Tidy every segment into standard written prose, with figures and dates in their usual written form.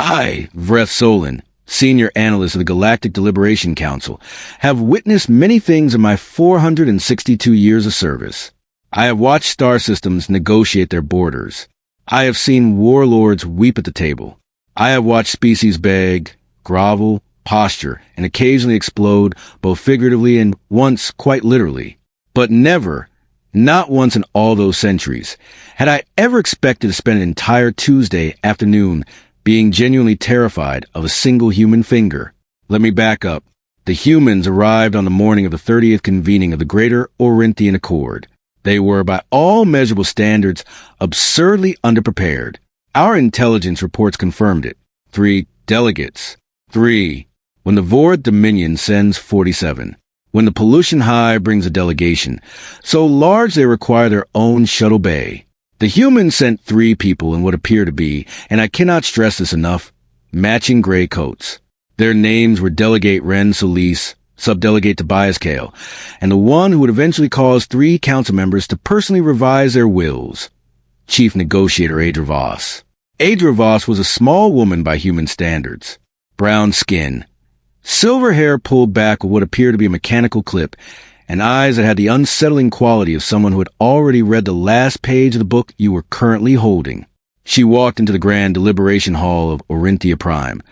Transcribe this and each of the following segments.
I, Vreth Solon, senior analyst of the Galactic Deliberation Council, have witnessed many things in my 462 years of service. I have watched star systems negotiate their borders. I have seen warlords weep at the table. I have watched species beg, grovel, posture, and occasionally explode, both figuratively and once quite literally. But never, not once in all those centuries, had I ever expected to spend an entire Tuesday afternoon being genuinely terrified of a single human finger. Let me back up. The humans arrived on the morning of the 30th convening of the Greater Orinthian Accord. They were, by all measurable standards, absurdly underprepared. Our intelligence reports confirmed it. 3 delegates. 3. When the Vord Dominion sends 47. When the Pollution High brings a delegation, so large they require their own shuttle bay. The humans sent 3 people in what appear to be, and I cannot stress this enough, matching gray coats. Their names were Delegate Ren Solis, Subdelegate Tobias Kale, and the one who would eventually cause 3 council members to personally revise their wills, Chief Negotiator Adra Voss. Adra Voss was a small woman by human standards. Brown skin, silver hair pulled back with what appeared to be a mechanical clip, and eyes that had the unsettling quality of someone who had already read the last page of the book you were currently holding. She walked into the grand deliberation hall of Orinthia Prime,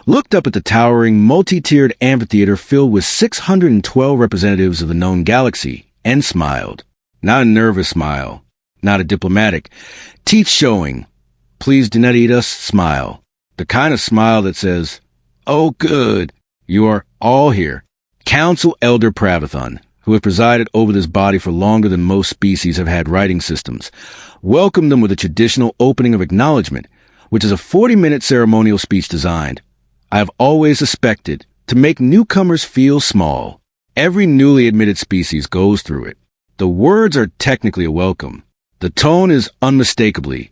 looked up at the towering, multi-tiered amphitheater filled with 612 representatives of the known galaxy, and smiled. Not a nervous smile, not a diplomatic, teeth showing, please do not eat us smile. The kind of smile that says, oh good, you are all here. Council Elder Pravithon, who have presided over this body for longer than most species have had writing systems, welcomed them with a traditional opening of acknowledgement, which is a 40-minute ceremonial speech designed, I have always suspected, to make newcomers feel small. Every newly admitted species goes through it. The words are technically a welcome. The tone is unmistakably,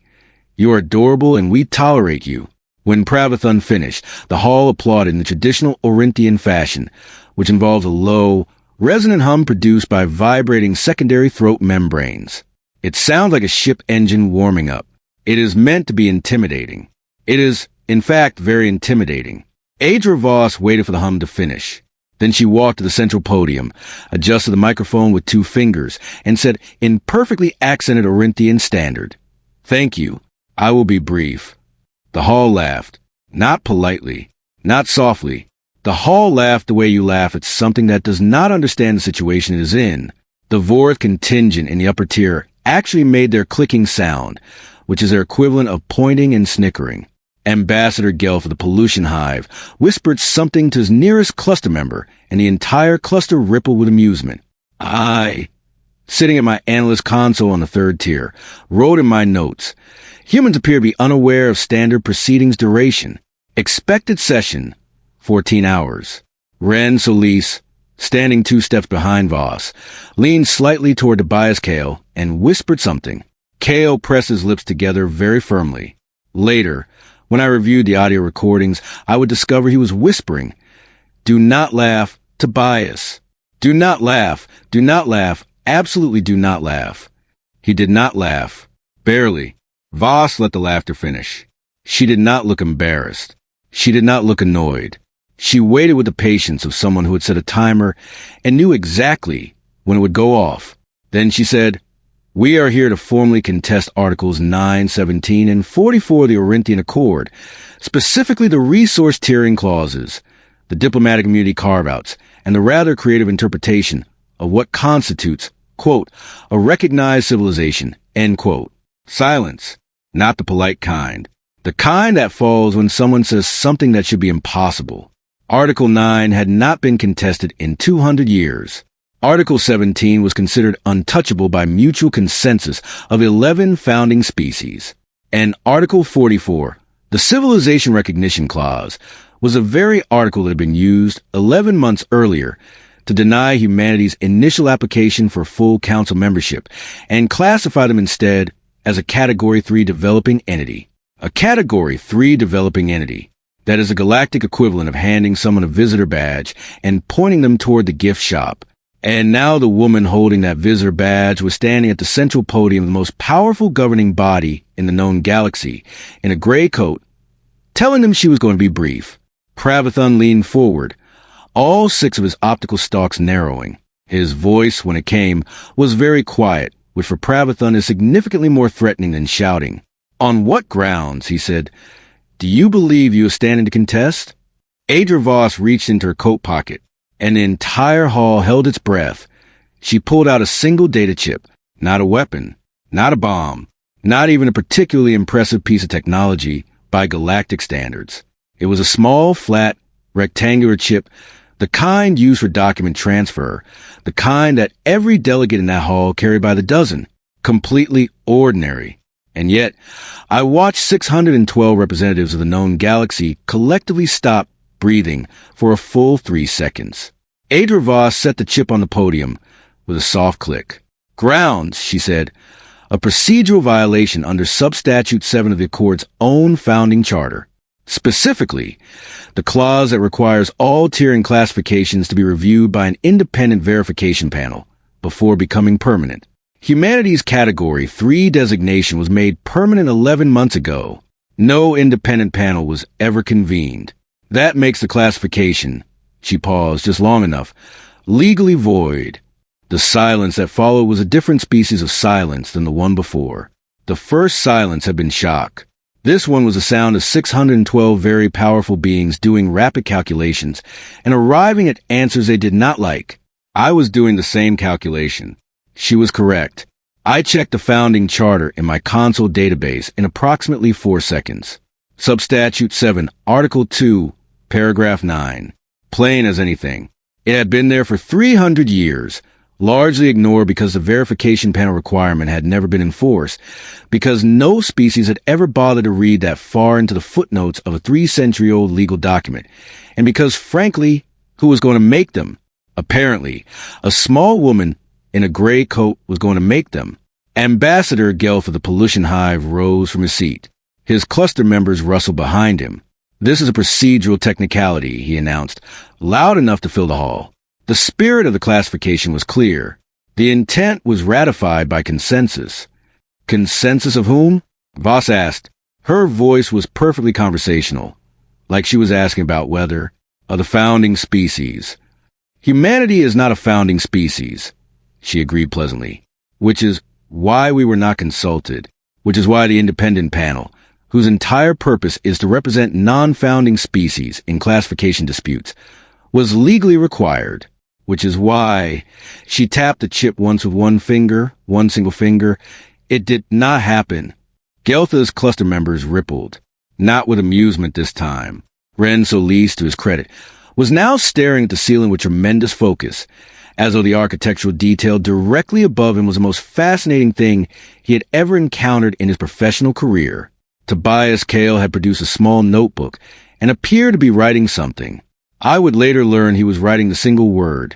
you are adorable and we tolerate you. When Pravithon finished, the hall applauded in the traditional Orinthian fashion, which involves a low, resonant hum produced by vibrating secondary throat membranes. It sounds like a ship engine warming up. It is meant to be intimidating. It is, in fact, very intimidating. Adra Voss waited for the hum to finish. Then she walked to the central podium, adjusted the microphone with 2 fingers, and said in perfectly accented Orinthian standard, thank you. I will be brief. The hall laughed. Not politely. Not softly. The hall laughed the way you laugh at something that does not understand the situation it is in. The Vorth contingent in the upper tier actually made their clicking sound, which is their equivalent of pointing and snickering. Ambassador Gelf of the Pollution Hive whispered something to his nearest cluster member, and the entire cluster rippled with amusement. I, sitting at my analyst console on the 3rd tier, wrote in my notes, humans appear to be unaware of standard proceedings duration. Expected session, 14 hours. Ren Solis, standing 2 steps behind Voss, leaned slightly toward Tobias Kale and whispered something. Kale pressed his lips together very firmly. Later, when I reviewed the audio recordings, I would discover he was whispering, do not laugh, Tobias. Do not laugh, absolutely do not laugh. He did not laugh. Barely. Voss let the laughter finish. She did not look embarrassed. She did not look annoyed. She waited with the patience of someone who had set a timer and knew exactly when it would go off. Then she said, we are here to formally contest Articles 9, 17, and 44 of the Orinthian Accord, specifically the resource tiering clauses, the diplomatic immunity carve-outs, and the rather creative interpretation of what constitutes, quote, a recognized civilization, end quote. Silence. Not the polite kind. The kind that falls when someone says something that should be impossible. Article 9 had not been contested in 200 years. Article 17 was considered untouchable by mutual consensus of 11 founding species. And Article 44, the Civilization Recognition Clause, was the very article that had been used 11 months earlier to deny humanity's initial application for full council membership and classify them instead as a Category 3 developing entity. A Category 3 developing entity. That is a galactic equivalent of handing someone a visitor badge and pointing them toward the gift shop. And now the woman holding that visitor badge was standing at the central podium of the most powerful governing body in the known galaxy, in a gray coat, telling them she was going to be brief. Pravathun leaned forward, all 6 of his optical stalks narrowing. His voice, when it came, was very quiet, which for Pravathun is significantly more threatening than shouting. "On what grounds," he said, "do you believe you are standing to contest?" Adra Voss reached into her coat pocket, and the entire hall held its breath. She pulled out a single data chip, not a weapon, not a bomb, not even a particularly impressive piece of technology by galactic standards. It was a small, flat, rectangular chip, the kind used for document transfer, the kind that every delegate in that hall carried by the dozen, completely ordinary. And yet, I watched 612 representatives of the known galaxy collectively stop breathing for a full 3 seconds. Adra Voss set the chip on the podium with a soft click. "Grounds," she said, "a procedural violation under Substatute 7 of the Accord's own founding charter. Specifically, the clause that requires all tiering classifications to be reviewed by an independent verification panel before becoming permanent. Humanity's Category 3 designation was made permanent 11 months ago. No independent panel was ever convened. That makes the classification," she paused just long enough, "legally void." The silence that followed was a different species of silence than the one before. The first silence had been shock. This one was the sound of 612 very powerful beings doing rapid calculations and arriving at answers they did not like. I was doing the same calculation. She was correct. I checked the founding charter in my console database in approximately 4 seconds. Substatute 7, Article 2, Paragraph 9. Plain as anything. It had been there for 300 years, largely ignored because the verification panel requirement had never been enforced, because no species had ever bothered to read that far into the footnotes of a 3-century-old legal document, and because, frankly, who was going to make them? Apparently, a small woman in a gray coat was going to make them. Ambassador Gelf of the Pollution Hive rose from his seat. His cluster members rustled behind him. "This is a procedural technicality," he announced, loud enough to fill the hall. The spirit of the classification was clear. The intent was ratified by consensus. Consensus of whom? Voss asked. Her voice was perfectly conversational, like she was asking about whether of the founding species. "Humanity is not a founding species," she agreed pleasantly, "which is why we were not consulted, which is why the independent panel, whose entire purpose is to represent non-founding species in classification disputes, was legally required, which is why," she tapped the chip once with one single finger, "it did not happen." Geltha's cluster members rippled, not with amusement this time. Ren Solis, to his credit, was now staring at the ceiling with tremendous focus, as though the architectural detail directly above him was the most fascinating thing he had ever encountered in his professional career. Tobias Kale had produced a small notebook and appeared to be writing something. I would later learn he was writing the single word,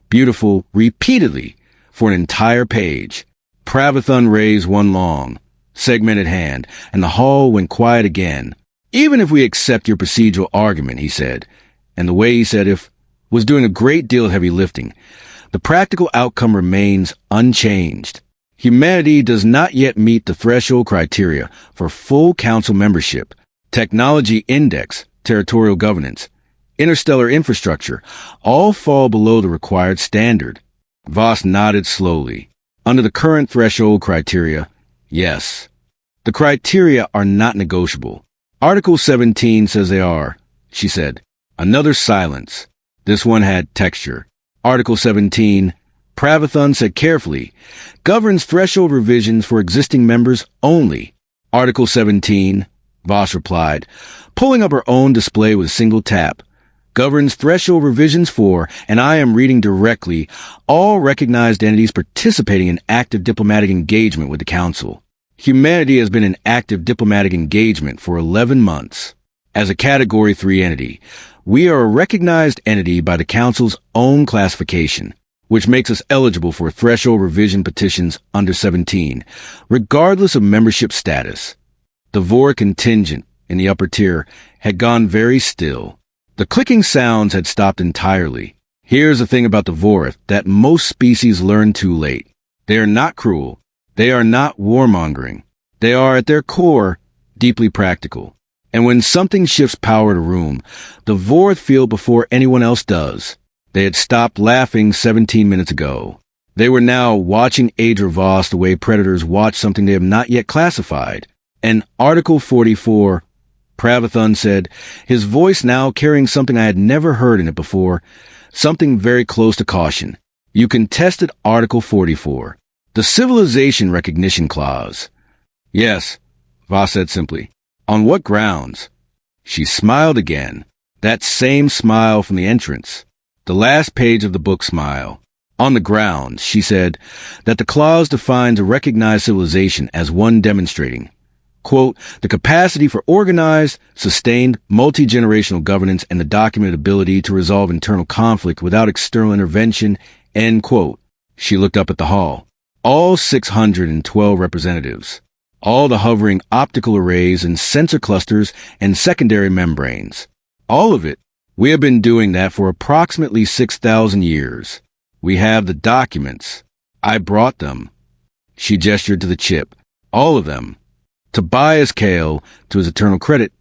beautiful, repeatedly, for an entire page. Pravathun raised one long, segmented hand, and the hall went quiet again. "Even if we accept your procedural argument," he said, and the way he said "if" was doing a great deal of heavy lifting, "the practical outcome remains unchanged. Humanity does not yet meet the threshold criteria for full council membership, technology index, territorial governance, interstellar infrastructure, all fall below the required standard." Voss nodded slowly. "Under the current threshold criteria, yes. The criteria are not negotiable. Article 17 says they are," she said. Another silence. This one had texture. "Article 17, Pravathun said carefully, governs threshold revisions for existing members only." "Article 17, Voss replied, pulling up her own display with a single tap, "governs threshold revisions for, and I am reading directly, all recognized entities participating in active diplomatic engagement with the Council." Humanity has been in active diplomatic engagement for 11 months. As a Category 3 entity, we are a recognized entity by the Council's own classification, which makes us eligible for threshold revision petitions under 17, regardless of membership status. The Vor contingent in the upper tier had gone very still. The clicking sounds had stopped entirely. Here's the thing about the Vorith that most species learn too late. They are not cruel. They are not warmongering. They are, at their core, deeply practical. And when something shifts power to room, the Vorth feel before anyone else does. They had stopped laughing 17 minutes ago. They were now watching Adra Voss the way predators watch something they have not yet classified. And Article 44, Pravathun said, his voice now carrying something I had never heard in it before, something very close to caution. You contested Article 44, the Civilization Recognition Clause. Yes, Voss said simply. On what grounds? She smiled again, that same smile from the entrance, the last page of the book smile. On the grounds, she said, that the clause defines a recognized civilization as one demonstrating, quote, the capacity for organized, sustained, multi-generational governance and the documented ability to resolve internal conflict without external intervention, end quote. She looked up at the hall. All 612 representatives. All the hovering optical arrays and sensor clusters and secondary membranes. All of it. We have been doing that for approximately 6,000 years. We have the documents. I brought them. She gestured to the chip. All of them. Tobias Kale, to his eternal credit,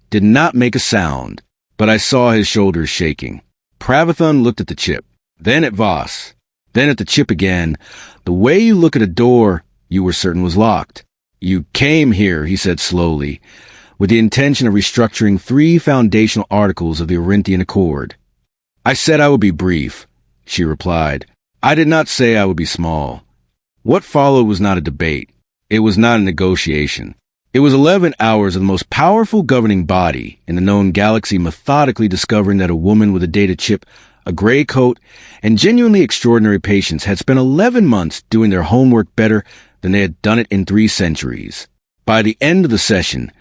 did not make a sound, but I saw his shoulders shaking. Pravathun looked at the chip, then at Voss, then at the chip again. The way you look at a door, you were certain was locked. You came here, he said slowly, with the intention of restructuring 3 foundational articles of the Orinthian Accord. I said I would be brief, she replied. I did not say I would be small. What followed was not a debate. It was not a negotiation. It was 11 hours of the most powerful governing body in the known galaxy methodically discovering that a woman with a data chip, a gray coat, and genuinely extraordinary patience had spent 11 months doing their homework better than they had done it in 3 centuries. By the end of the session,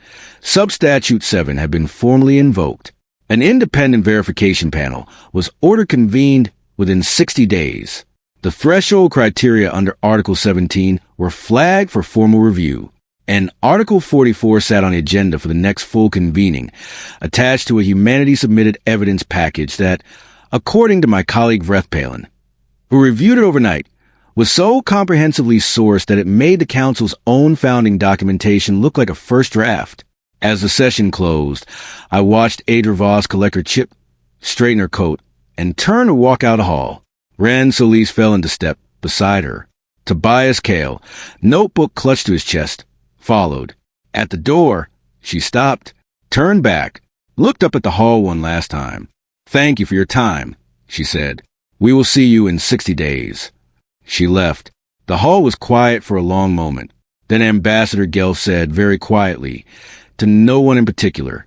Substatute 7 had been formally invoked. An independent verification panel was order convened within 60 days. The threshold criteria under Article 17 were flagged for formal review, and Article 44 sat on the agenda for the next full convening, attached to a humanity-submitted evidence package that, according to my colleague Vrethpalen, who reviewed it overnight, was so comprehensively sourced that it made the Council's own founding documentation look like a first draft. As the session closed, I watched Adra Voss collect her chip, straighten her coat, and turn to walk out the hall. Ren Solis fell into step beside her. Tobias Kale, notebook clutched to his chest, followed. At the door, she stopped, turned back, looked up at the hall one last time. Thank you for your time, she said. We will see you in 60 days. She left. The hall was quiet for a long moment. Then Ambassador Gelf said very quietly, to no one in particular,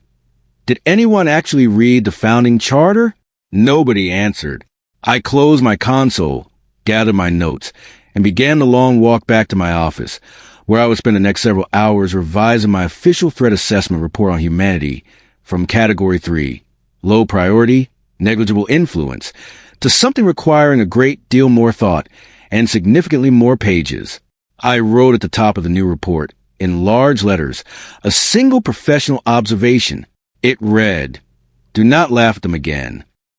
did anyone actually read the founding charter? Nobody answered. I closed my console, gathered my notes, and began the long walk back to my office, where I would spend the next several hours revising my official threat assessment report on humanity from Category 3, low priority, negligible influence, to something requiring a great deal more thought and significantly more pages. I wrote at the top of the new report, in large letters, a single professional observation. It read, do not laugh at them again.